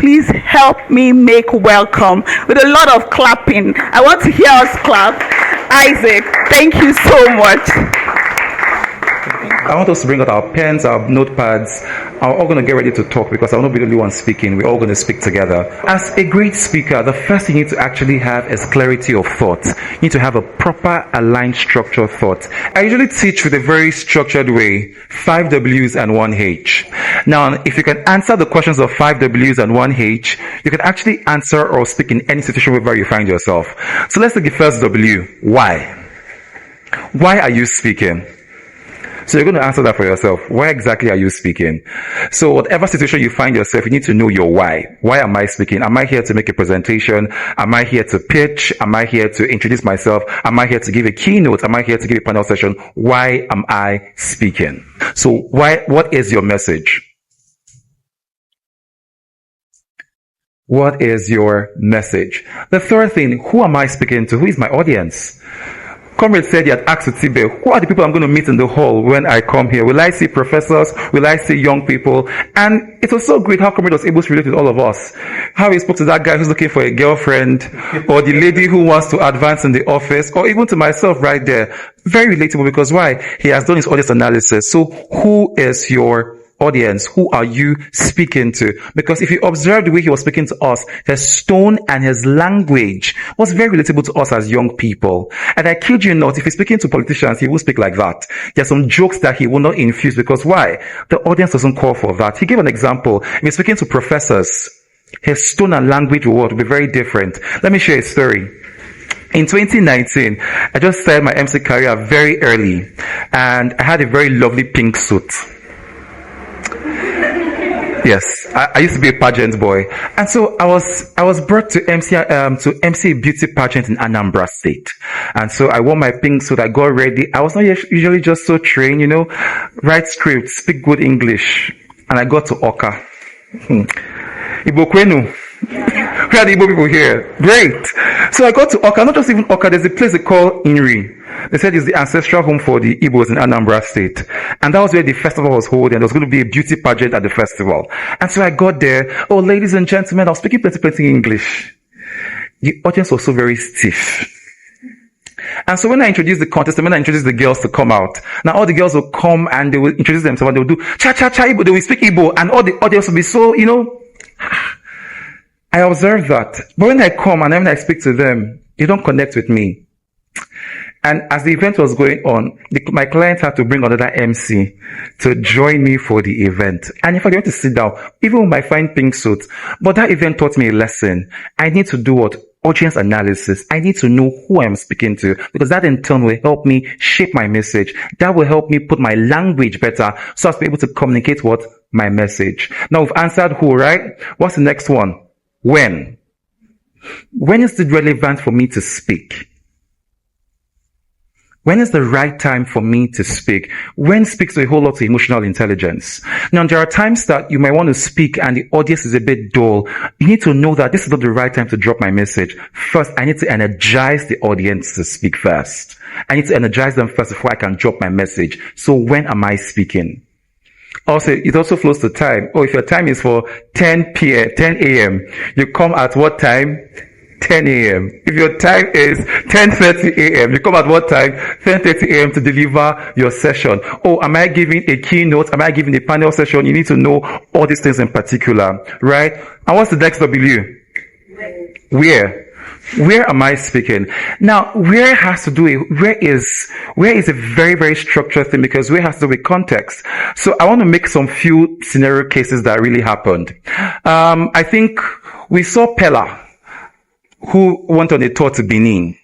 please help me make welcome with a lot of clapping. I want to hear us clap. Izik, thank you so much. I want us to bring out our pens, our notepads. I'm all going to get ready to talk because I'm not the only one speaking. We're all going to speak together. As a great speaker, the first thing you need to actually have is clarity of thought. You need to have a proper, aligned, structured thought. I usually teach with a very structured way, 5 W's and 1 H. Now, if you can answer the questions of 5 W's and 1 H, you can actually answer or speak in any situation wherever you find yourself. So let's take the first W. Why? Why are you speaking? So you're going to answer that for yourself. Why exactly are you speaking? So whatever situation you find yourself, you need to know your why. Why am I speaking? Am I here to make a presentation? Am I here to pitch? Am I here to introduce myself? Am I here to give a keynote? Am I here to give a panel session? Why am I speaking? So what is your message? What is your message? The third thing, who am I speaking to? Who is my audience? Comrade said he had asked Tibe, who are the people I'm going to meet in the hall when I come here? Will I see professors? Will I see young people? And it was so great how Comrade was able to relate with all of us. How he spoke to that guy who's looking for a girlfriend, or the lady who wants to advance in the office, or even to myself right there. Very relatable, because why? He has done his audience analysis. So who is your audience? Who are you speaking to? Because if you observe the way he was speaking to us, his tone and his language was very relatable to us as young people. And I kid you not, if he's speaking to politicians, he will speak like that. There's some jokes that he will not infuse, because why? The audience doesn't call for that. He gave an example. If he's speaking to professors, his tone and language will be very different. Let me share a story. In 2019, I just started my MC career very early, and I had a very lovely pink suit. Yes, I used to be a pageant boy, and so I was brought to MC a beauty pageant in Anambra State, and so I wore my pink suit. I got ready. I was not usually just so trained, write scripts, speak good English, and I got to Oka. Igbo Kwenu. We are the Igbo people here. Great. So I got to Oka, not just even Oka. There's a place they call Inri. They said it's the ancestral home for the Igbos in Anambra State. And that was where the festival was holding. There was going to be a beauty pageant at the festival. And so I got there. Oh, ladies and gentlemen, I was speaking plenty English. The audience was so very stiff. And so when I introduced the contest, and when I introduced the girls to come out, now all the girls will come and they will introduce themselves and they will do cha-cha-cha Igbo. They will speak Igbo, and all the audience will be so, I observed that. But when I come and when I speak to them, they don't connect with me. And as the event was going on, my client had to bring another MC to join me for the event. And if I want to sit down, even with my fine pink suit, but that event taught me a lesson. I need to do what? Audience analysis. I need to know who I'm speaking to, because that in turn will help me shape my message. That will help me put my language better so as to be able to communicate what? My message. Now we've answered who, right? What's the next one? When? When is it relevant for me to speak? When is the right time for me to speak? When speaks to a whole lot of emotional intelligence. Now, there are times that you might want to speak and the audience is a bit dull. You need to know that this is not the right time to drop my message. First, I need to energize the audience to speak first. I need to energize them first before I can drop my message. So when am I speaking? Also, it also flows to time. Oh, if your time is for 10 a.m., you come at what time? 10 a.m. If your time is 10:30 a.m., you come at what time? 10:30 a.m. to deliver your session. Oh, am I giving a keynote? Am I giving a panel session? You need to know all these things in particular, right? And what's the next W? Where? Where am I speaking? Now, where is a very, very structured thing, because where has to do with context. So I want to make some few scenario cases that really happened. I think we saw Pella, who went on a tour to Benin.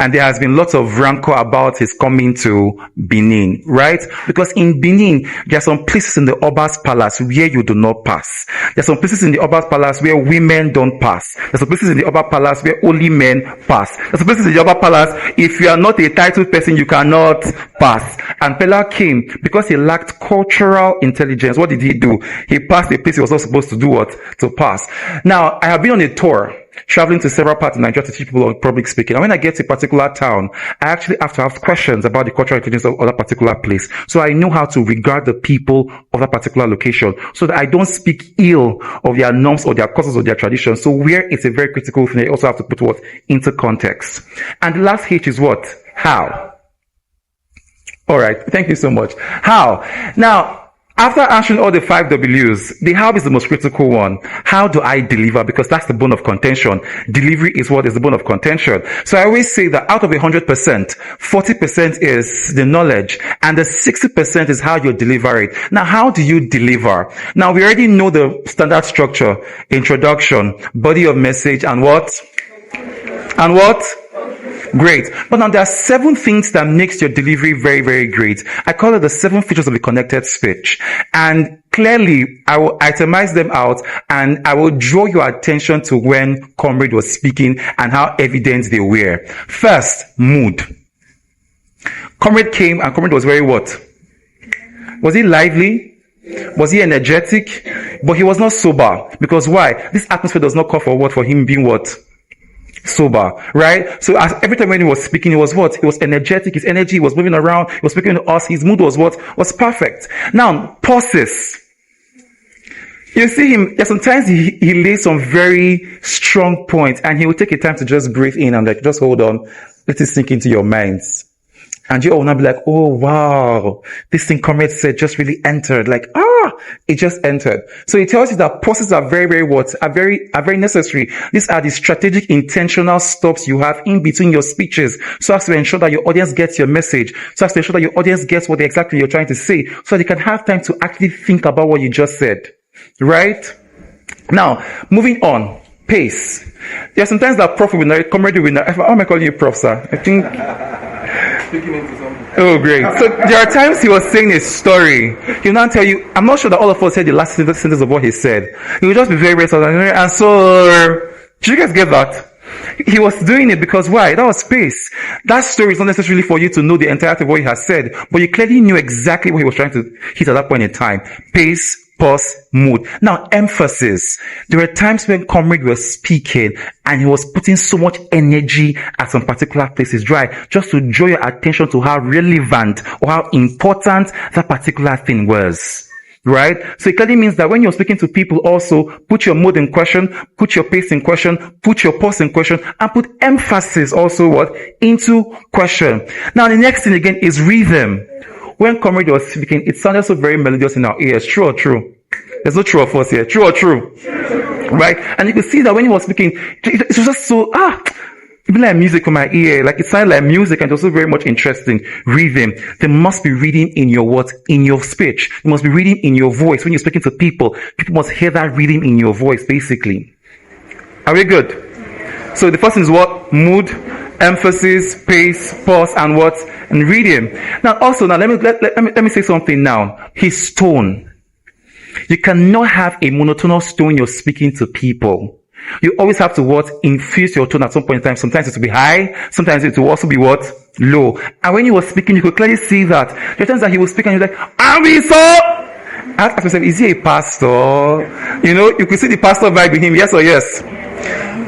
And there has been lots of rancor about his coming to Benin, right? Because in Benin, there are some places in the Oba's palace where you do not pass. There are some places in the Oba's palace where women don't pass. There are some places in the Oba palace where only men pass. There are some places in the Oba palace, if you are not a titled person, you cannot pass. And Pella came because he lacked cultural intelligence. What did he do? He passed a place he was not supposed to do what? To pass. Now, I have been on a tour. traveling to several parts of Nigeria to teach people on public speaking. And when I get to a particular town, I actually have to ask questions about the cultural intelligence of that particular place. So I know how to regard the people of that particular location so that I don't speak ill of their norms or their customs or their traditions. So where it's a very critical thing, I also have to put what? Into context. And the last H is what? How. All right. Thank you so much. How. Now, after answering all the 5 W's, the how is the most critical one. How do I deliver? Because that's the bone of contention. Delivery is what is the bone of contention. So I always say that out of 100%, 40% is the knowledge and the 60% is how you deliver it. Now, how do you deliver? Now, we already know the standard structure, introduction, body of message, and what? And what? Great. But now there are 7 things that makes your delivery very, very great. I call it the 7 features of the connected speech. And clearly, I will itemize them out and I will draw your attention to when Comrade was speaking and how evident they were. First, mood. Comrade came and Comrade was very what? Was he lively? Was he energetic? But he was not sober. Because why? This atmosphere does not call for what? For him being what? Sober, right? So as every time when he was speaking, he was what? He was energetic, his energy was moving around, he was speaking to us, his mood was what? Was perfect. Now, pauses. You see him, sometimes he lays some very strong points and he will take a time to just breathe in and like, just hold on, let it sink into your minds. And you all now be like, oh wow, this thing Comrade said just really entered. Like, it just entered. So it tells you that pauses are very, very what? Are very necessary. These are the strategic, intentional stops you have in between your speeches, so as to ensure that your audience gets your message, so as to ensure that your audience gets what exactly you're trying to say, so they can have time to actually think about what you just said. Right? Now, moving on. Pace. There are sometimes that prof will narrate, Comrade will narrate. How am I calling you prof, sir? I think. Speaking into something. Oh, great. So there are times he was saying a story. He'll not tell you, I'm not sure that all of us heard the last sentence of what he said. He will just be very, very silent. And so, did you guys get that? He was doing it because why? That was space. That story is not necessarily for you to know the entirety of what he has said, but you clearly knew exactly what he was trying to hit at that point in time. Pace, pause, mood. Now, emphasis. There were times when Comrade was speaking and he was putting so much energy at some particular places, right? Just to draw your attention to how relevant or how important that particular thing was. Right? So it clearly means that when you're speaking to people also, put your mood in question, put your pace in question, put your pause in question, and put emphasis also what? Into question. Now the next thing again is rhythm. When Comrade was speaking, it sounded so very melodious in our ears. True or true? There's no true or false here. True or true? Right? And you could see that when he was speaking, it was just so, it like music for my ear. Like it sounded like music and also very much interesting. Rhythm. There must be reading in your what? In your speech. There must be reading in your voice. When you're speaking to people, people must hear that reading in your voice, basically. Are we good? So the first thing is what? Mood, emphasis, pace, pause, and what? And reading. Now also, let me say something now. His tone. You cannot have a monotonous tone you're speaking to people. You always have to what? Infuse your tone at some point in time. Sometimes it will be high. Sometimes it will also be what? Low. And when he was speaking, you could clearly see that. There are times that he was speaking and he was like, and we saw. I asked myself, is he a pastor? You know, you could see the pastor vibe in him. Yes or yes?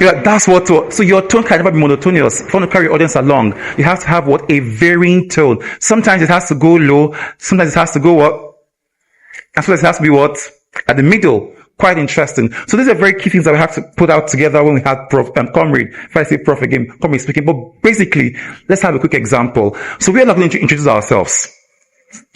Yeah, that's what. So your tone can never be monotonous. If you want to carry your audience along, you have to have what? A varying tone. Sometimes it has to go low. Sometimes it has to go what? And sometimes it has to be what? At the middle. Quite interesting. So these are very key things that we have to put out together when we have Comrade. If I say Prof again, Comrade speaking. But basically, let's have a quick example. So we are not going to introduce ourselves.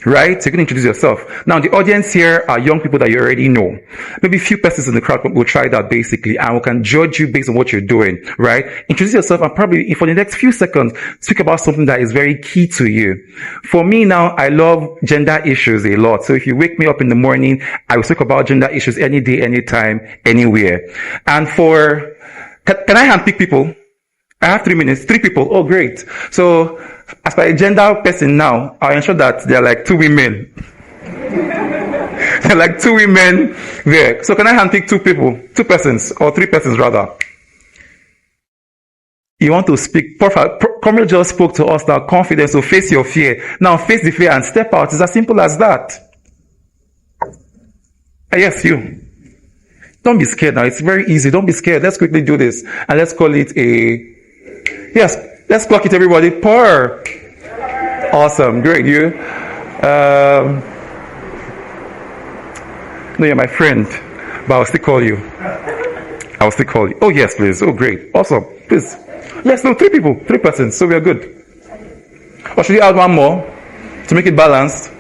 Right? So you can introduce yourself. Now, the audience here are young people that you already know. Maybe a few persons in the crowd will try that basically, and we can judge you based on what you're doing, right? Introduce yourself and probably, for the next few seconds, speak about something that is very key to you. For me now, I love gender issues a lot. So if you wake me up in the morning, I will speak about gender issues any day, anytime, anywhere. And can I handpick people? I have 3 minutes. 3 people. Oh, great. So, as per a gender person now, I'll ensure that there are like 2 women. There are like 2 women there. So can I handpick 2 people? 2 persons, or 3 persons rather. You want to speak. Comrade just spoke to us that confidence, so face your fear. Now face the fear and step out. It's as simple as that. Yes, you. Don't be scared now. It's very easy. Don't be scared. Let's quickly do this. And let's call it yes, let's clock it, everybody. Per. Awesome. Great. You. No, you're my friend, but I'll still call you. Oh, yes, please. Oh, great. Awesome. Please. Yes, no, 3 people, 3 persons. So we are good. Or should you add one more to make it balanced?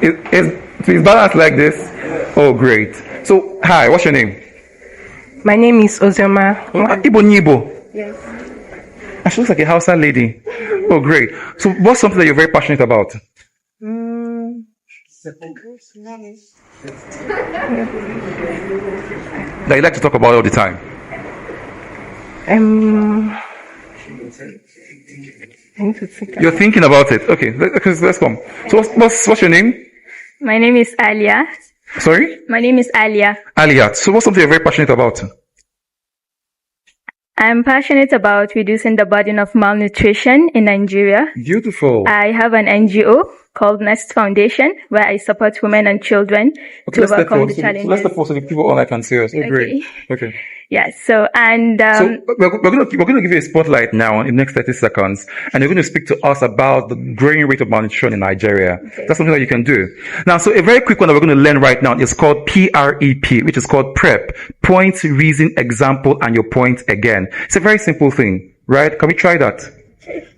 It's balanced like this? Oh, great. So, hi, what's your name? My name is Ozema. Ibo Nibo. Yes. And she looks like a Hausa lady. Oh, great. So, what's something that you're very passionate about? That you like to talk about all the time? I need to think. You're thinking about it. Okay, let's come. So, what's your name? My name is Alia. Sorry? My name is Alia. Alia. So, what's something you're very passionate about? I'm passionate about reducing the burden of malnutrition in Nigeria. Beautiful. I have an NGO called Nest Foundation where I support women and children to overcome the challenges. So let's step forward so the people online can see us. Oh, great. Okay. Yes. So, and so we're going to give you a spotlight now in the next 30 seconds, and you're going to speak to us about the growing rate of malnutrition in Nigeria. Okay. That's something that you can do. Now, so a very quick one that we're going to learn right now is called PREP, which is called PrEP. Point, reason, example, and your point again. It's a very simple thing, right? Can we try that?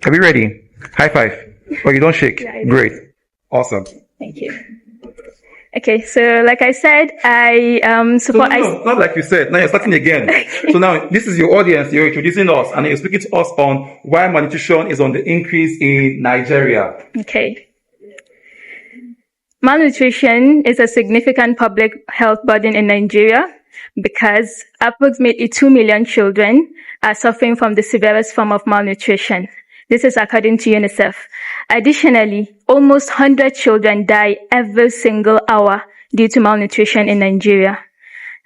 Are we ready? High five. Oh, you don't shake. Yeah, great. Awesome. Thank you. Okay, so like I said, I support... No, not like you said. Now you're starting again. Okay. So now this is your audience. You're introducing us, and you're speaking to us on why malnutrition is on the increase in Nigeria. Okay. Malnutrition is a significant public health burden in Nigeria because approximately 2 million children are suffering from the severest form of malnutrition. This is according to UNICEF. Additionally, almost 100 children die every single hour due to malnutrition in Nigeria.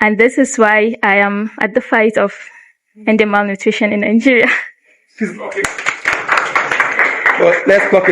And this is why I am at the fight of ending malnutrition in Nigeria. Okay. Well, let's clock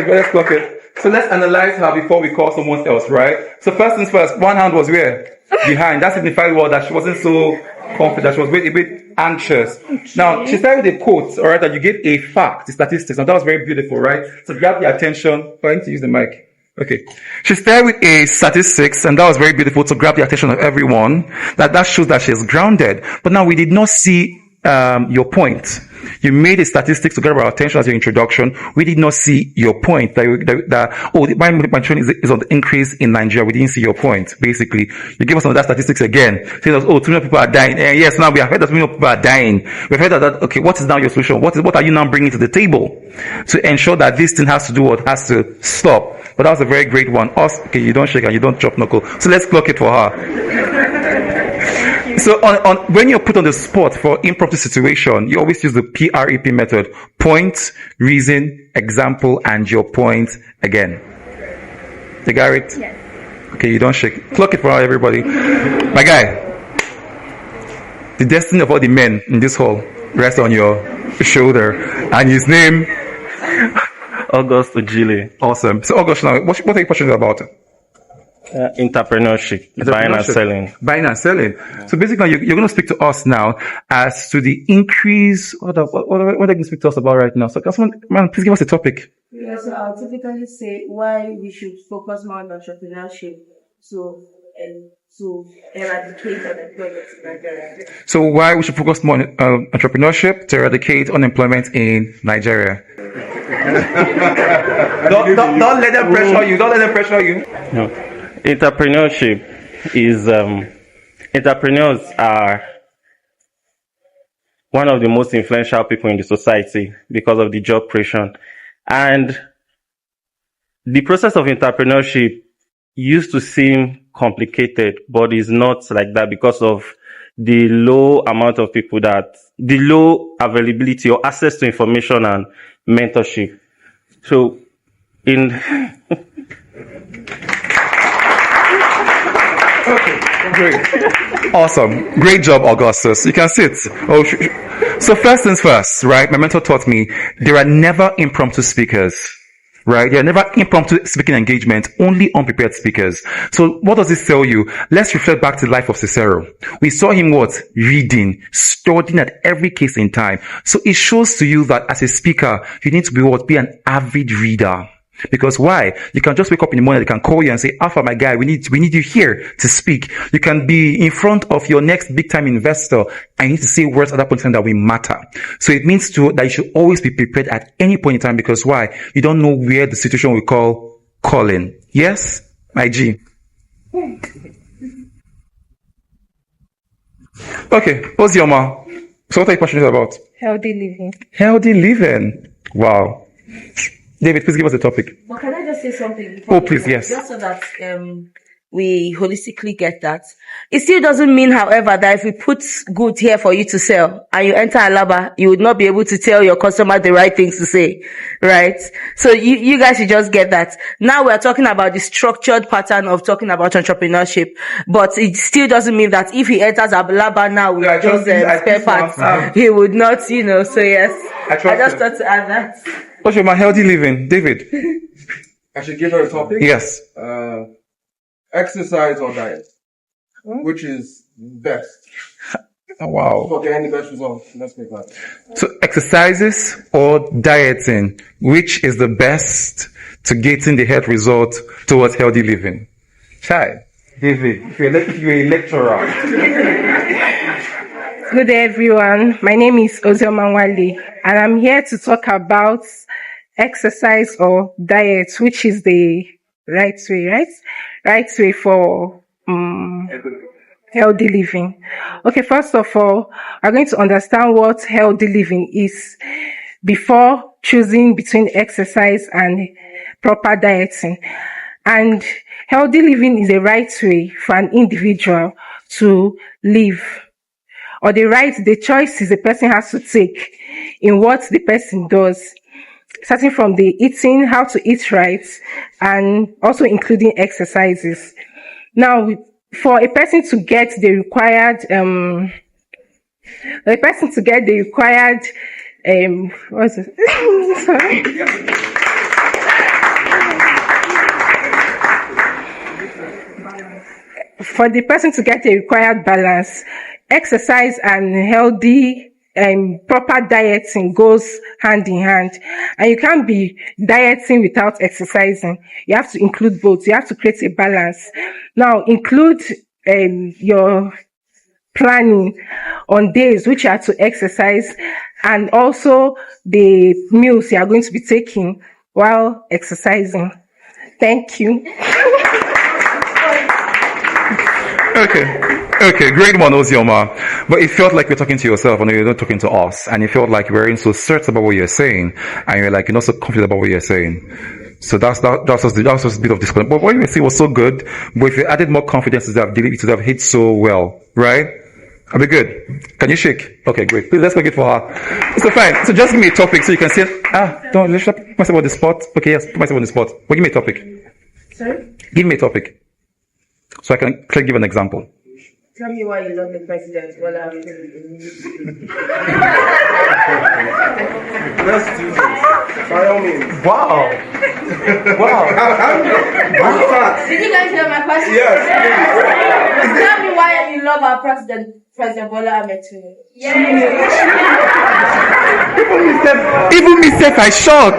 it. So let's analyze her before we call someone else, right? So first things first, one hand was where? Behind. That signified what? That she wasn't so confident. She was a bit anxious. Okay. Now, she started with a quote, all right, that you gave a fact, the statistics. Now, that was very beautiful, right? So grab the attention. I need to use the mic. Okay. She started with a statistics, and that was very beautiful to grab the attention of everyone. That shows that she's grounded. But now we did not see your point. You made a statistics to grab our attention as your introduction. We did not see your point that why malnutrition is on the increase in Nigeria. We didn't see your point. Basically, you give us some of that statistics again. Saying us, 2 million people are dying. And yes, now we have heard that 2 million people are dying. We've heard that. Okay, what is now your solution? What are you now bringing to the table to ensure that this thing has to stop? But that was a very great one. Okay, you don't shake and you don't chop knuckle. So let's clock it for her. So when you're put on the spot for impromptu situation, you always use the PREP method. Point, reason, example, and your point again. You got it? Yes. Okay, you don't shake. Clock it for everybody. My guy, the destiny of all the men in this hall rests on your shoulder. And his name? August Ojile. Awesome. So August, now, what are you passionate about? Entrepreneurship, buying and selling. Buying and selling. Yeah. So basically, you're going to speak to us now as to the increase. What are you going to speak to us about right now? So, man, please give us a topic. Yes, I'll typically say why we should focus more on entrepreneurship to eradicate unemployment in Nigeria. So why we should focus more on entrepreneurship to eradicate unemployment in Nigeria? don't let them pressure you. Don't let them pressure you. No. Entrepreneurship is, entrepreneurs are one of the most influential people in the society because of the job creation. And the process of entrepreneurship used to seem complicated, but is not like that because of the low amount of people the low availability or access to information and mentorship. So Okay, great. Awesome. Great job, Augustus. You can sit. So first things first, right? My mentor taught me there are never impromptu speakers. right? There are never impromptu speaking engagements, only unprepared speakers. So what does this tell you? Let's reflect back to the life of Cicero. We saw him what? Reading, studying at every case in time. So it shows to you that as a speaker, you need to be what? Be an avid reader. Because why? You can just wake up in the morning, they can call you and say, Alpha, my guy, we need you here to speak. You can be in front of your next big time investor and you need to say words at that point in time that will matter. So it means that you should always be prepared at any point in time, because why? You don't know where the situation will call calling. Yes, my G. Okay, Ozioma. So what are you passionate about? Healthy living. Healthy living. Wow. David, please give us the topic. But can I just say something? Oh, please, yes. Just so that we holistically get that. It still doesn't mean, however, that if we put good here for you to sell and you enter Alaba, you would not be able to tell your customer the right things to say, right? So you guys should just get that. Now we're talking about the structured pattern of talking about entrepreneurship, but it still doesn't mean that if he enters Alaba now with those spare parts, he would not, so yes. I just thought to add that. What's your healthy living? David? I should give her a topic? Yes. Exercise or diet? Which is best? Oh, wow. For getting the best results. Let's make that. So exercises or dieting, which is the best to getting the health result towards healthy living? Chai. David, if you're a lecturer. Good day, everyone. My name is Ozioma Wali, and I'm here to talk about exercise or diet, which is the right way, right? Right way for healthy living. Okay, first of all, we're going to understand what healthy living is before choosing between exercise and proper dieting. And healthy living is the right way for an individual to live, or the choices the person has to take in what the person does, starting from the eating, how to eat right, and also including exercises. Now, for a person to get the required, what's it? Sorry. For the person to get the required balance, exercise and healthy and proper dieting goes hand in hand. And you can't be dieting without exercising. You have to include both. You have to create a balance. Now, include your planning on days which are to exercise, and also the meals you are going to be taking while exercising. Thank you. Okay, great one, Ozioma. But it felt like you're talking to yourself, and you're not talking to us. And it felt like you weren't so certain about what you're saying, and you're like, you're not so confident about what you're saying. So that's just a bit of disconnect. But what you were saying was so good. But if you added more confidence, it would have hit so well, right? I'll be good. Can you shake? Okay, great. Please, let's make it for her. So fine. So just give me a topic so you can say, let's put myself on the spot. Okay, yes, put myself on the spot. But give me a topic. Sorry? Give me a topic. So I can give an example. Tell me why you love the president. Let's do this. By all means. Wow. Did you guys hear my question? Yes. Tell me why you love our President Bola Ahmed Tinubu. Even me self, I shock.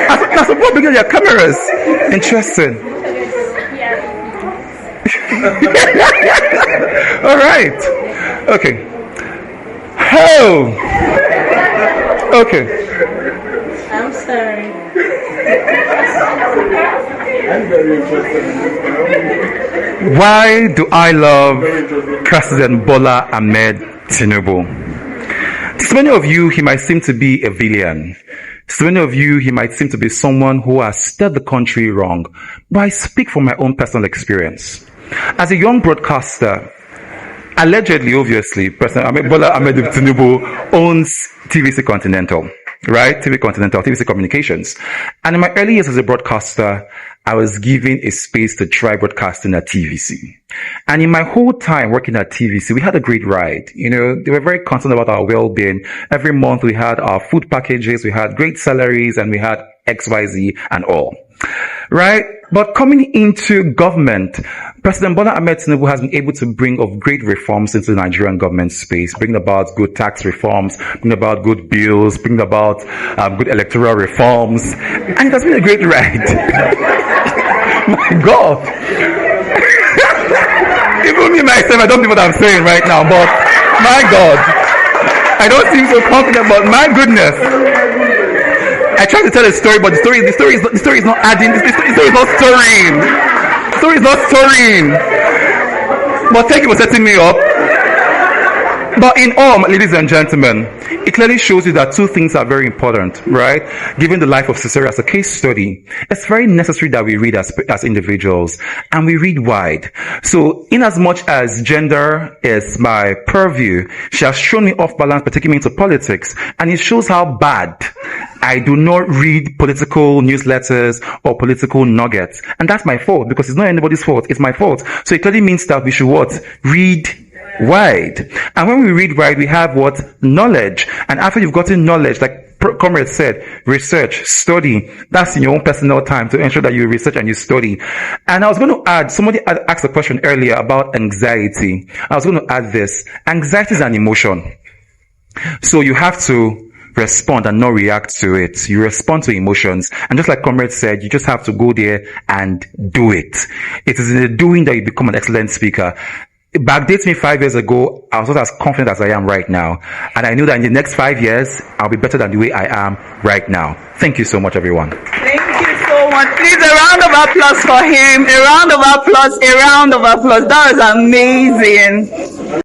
That's what because your cameras. Interesting. All right. Okay. Oh. Okay. I'm sorry. I'm very interested in this. Why do I love President Bola Ahmed Tinubu? To so many of you, he might seem to be a villain. To so many of you, he might seem to be someone who has steered the country wrong. But I speak from my own personal experience. As a young broadcaster, allegedly, obviously, President Bola Ahmed Tinubu owns TVC Continental, right? TVC Communications. And in my early years as a broadcaster, I was given a space to try broadcasting at TVC. And in my whole time working at TVC, we had a great ride. You know, they were very concerned about our well-being. Every month we had our food packages, we had great salaries, and we had XYZ and all. Right? But coming into government, President Bola Ahmed Tinubu has been able to bring of great reforms into the Nigerian government space, bring about good tax reforms, bring about good bills, bring about good electoral reforms, and it has been a great ride. My God. Even me myself, I don't know what I'm saying right now, but my God, I don't seem so confident, but my goodness. I tried to tell a story, but the story is not adding. The story is not stirring. The story is not stirring. But thank you for setting me up. But in all, ladies and gentlemen, it clearly shows you that two things are very important, right? Given the life of Cicero as a case study, it's very necessary that we read as individuals, and we read wide. So, in as much as gender is my purview, she has shown me off balance by taking me into politics, and it shows how bad I do not read political newsletters or political nuggets. And that's my fault, because it's not anybody's fault, it's my fault. So it clearly means that we should what? Read wide. And when we read wide, we have what? Knowledge. And after you've gotten knowledge, like Comrade said, research, study. That's in your own personal time to ensure that you research and you study. And I was going to add, somebody asked a question earlier about anxiety. I was going to add this. Anxiety is an emotion. So you have to respond and not react to it. You respond to emotions. And just like Comrade said, you just have to go there and do it. It is in the doing that you become an excellent speaker. Backdates me 5 years ago, I was not as confident as I am right now. And I knew that in the next 5 years, I'll be better than the way I am right now. Thank you so much, everyone. Thank you so much. Please, a round of applause for him. A round of applause. A round of applause. That was amazing.